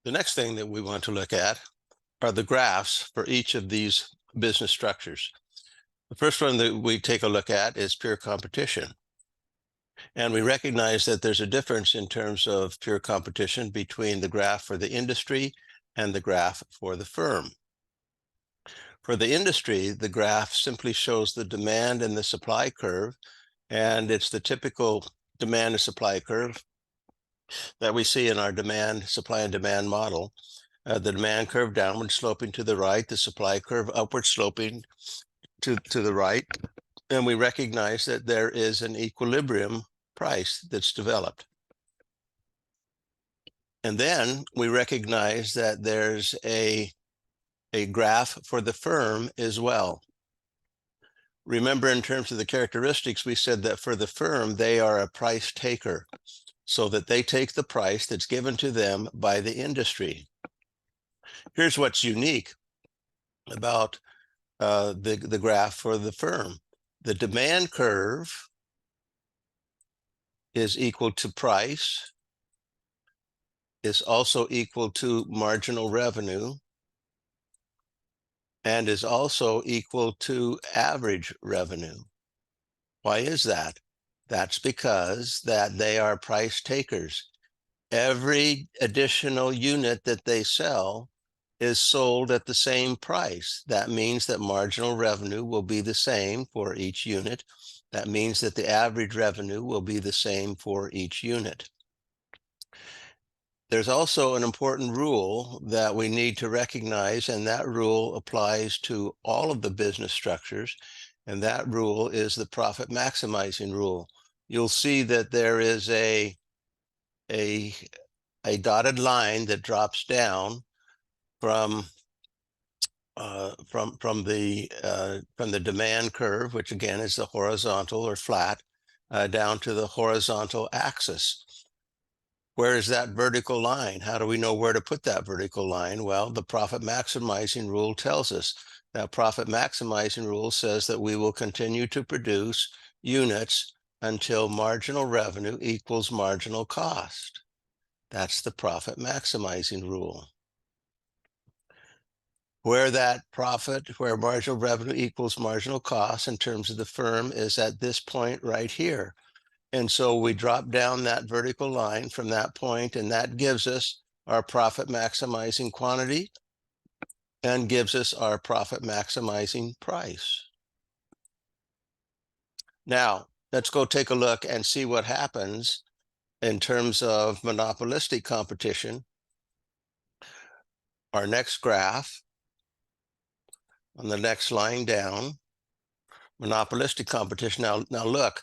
The next thing that we want to look at are the graphs for each of these business structures. The first one that we take a look at is pure competition. And we recognize that there's a difference in terms of pure competition between the graph for the industry and the graph for the firm. For the industry, the graph simply shows the demand and the supply curve, and it's the typical demand and supply curve that we see in our supply and demand model. The demand curve downward sloping to the right, the supply curve upward sloping to the right. And we recognize that there is an equilibrium price that's developed. And then we recognize that there's a graph for the firm as well. Remember, in terms of the characteristics, we said that for the firm, they are a price taker, so that they take the price that's given to them by the industry. Here's what's unique about the graph for the firm. The demand curve is equal to price, is also equal to marginal revenue, and is also equal to average revenue. Why is that? That's because that they are price takers. Every additional unit that they sell is sold at the same price. That means that marginal revenue will be the same for each unit. That means that the average revenue will be the same for each unit. There's also an important rule that we need to recognize, and that rule applies to all of the business structures, and that rule is the profit maximizing rule. You'll see that there is a dotted line that drops down from the demand curve, which again is the horizontal or flat, down to the horizontal axis. Where is that vertical line? How do we know where to put that vertical line? Well, the profit maximizing rule tells us. That profit maximizing rule says that we will continue to produce units until marginal revenue equals marginal cost. That's the profit maximizing rule. Where marginal revenue equals marginal cost in terms of the firm is at this point right here. And so we drop down that vertical line from that point, and that gives us our profit maximizing quantity and gives us our profit maximizing price. Now, let's go take a look and see what happens in terms of monopolistic competition. Our next graph on the next line down, monopolistic competition. Now look,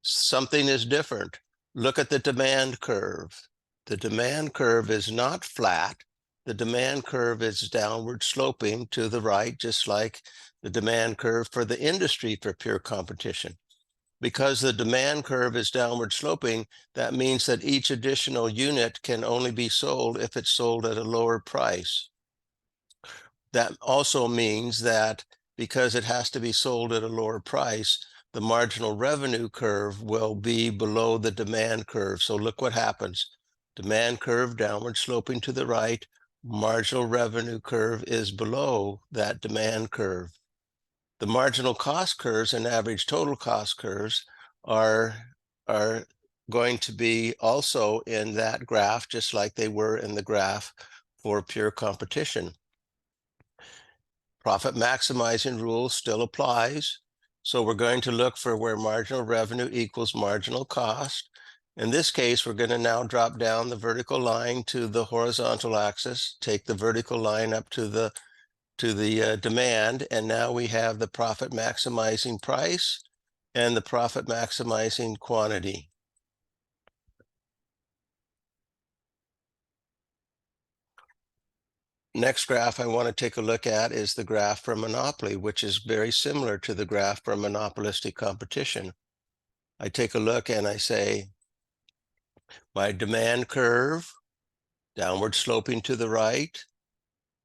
something is different. Look at the demand curve. The demand curve is not flat. The demand curve is downward sloping to the right, just like the demand curve for the industry for pure competition. Because the demand curve is downward sloping, that means that each additional unit can only be sold if it's sold at a lower price. That also means that because it has to be sold at a lower price, the marginal revenue curve will be below the demand curve. So look what happens. Demand curve downward sloping to the right, marginal revenue curve is below that demand curve. The marginal cost curves and average total cost curves are going to be also in that graph, just like they were in the graph for pure competition. Profit maximizing rule still applies. So we're going to look for where marginal revenue equals marginal cost. In this case, we're going to now drop down the vertical line to the horizontal axis, take the vertical line up to the demand, and now we have the profit maximizing price and the profit maximizing quantity. Next graph I want to take a look at is the graph for monopoly, which is very similar to the graph for monopolistic competition. I take a look and I say, my demand curve, downward sloping to the right,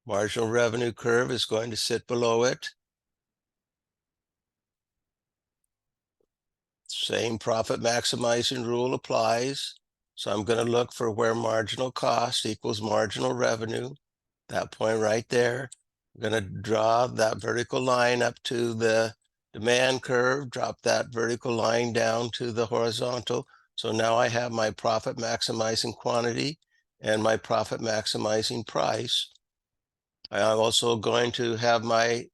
marginal revenue curve is going to sit below it. Same profit maximizing rule applies. So I'm going to look for where marginal cost equals marginal revenue, that point right there. I'm going to draw that vertical line up to the demand curve, drop that vertical line down to the horizontal. So now I have my profit maximizing quantity and my profit maximizing price. I'm also going to have my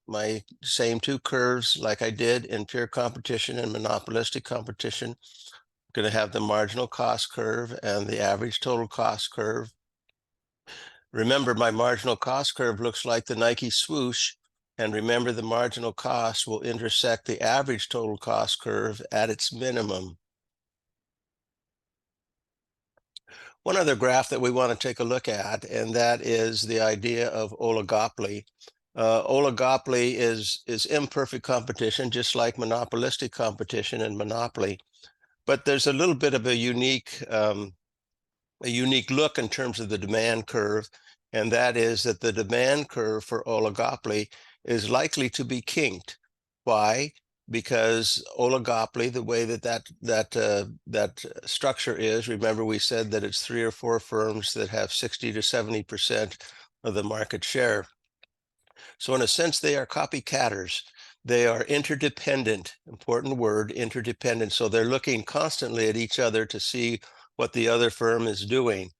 same two curves like I did in pure competition and monopolistic competition. I'm going to have the marginal cost curve and the average total cost curve. Remember, my marginal cost curve looks like the Nike swoosh. And remember, the marginal cost will intersect the average total cost curve at its minimum. One other graph that we want to take a look at, and that is the idea of oligopoly. Oligopoly is imperfect competition, just like monopolistic competition and monopoly. But there's a little bit of a unique look in terms of the demand curve, and that is that the demand curve for oligopoly is likely to be kinked. Why? Because oligopoly, the way that structure is, remember we said that it's 3 or 4 firms that have 60 to 70% of the market share. So in a sense, they are copycatters. They are interdependent, important word, interdependent. So they're looking constantly at each other to see what the other firm is doing.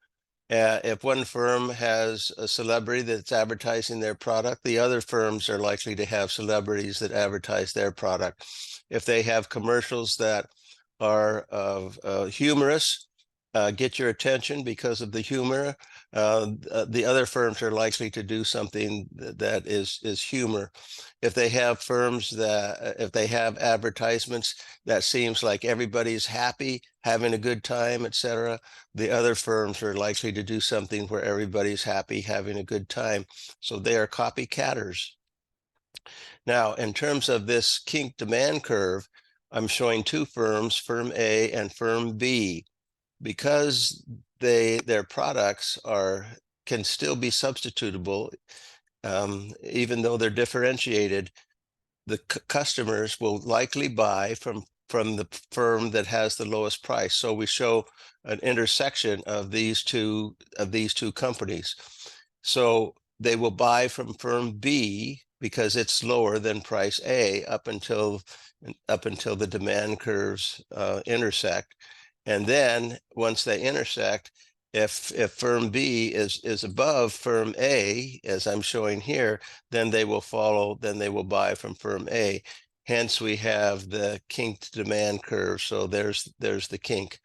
If one firm has a celebrity that's advertising their product, the other firms are likely to have celebrities that advertise their product. If they have commercials that are humorous, get your attention because of the humor, the other firms are likely to do something that is humor. If they have firms that, if they have advertisements that seems like everybody's happy, having a good time, etc., the other firms are likely to do something where everybody's happy, having a good time. So they are copycatters. Now, in terms of this kink demand curve, I'm showing two firms, firm A and firm B. Because their products can still be substitutable, even though they're differentiated, the customers will likely buy from the firm that has the lowest price. So we show an intersection of these two companies. So they will buy from firm B because it's lower than price A up until the demand curves intersect. And then once they intersect, if firm B is above firm A, as I'm showing here, then they will follow, then they will buy from firm A. Hence, we have the kinked demand curve. So there's the kink.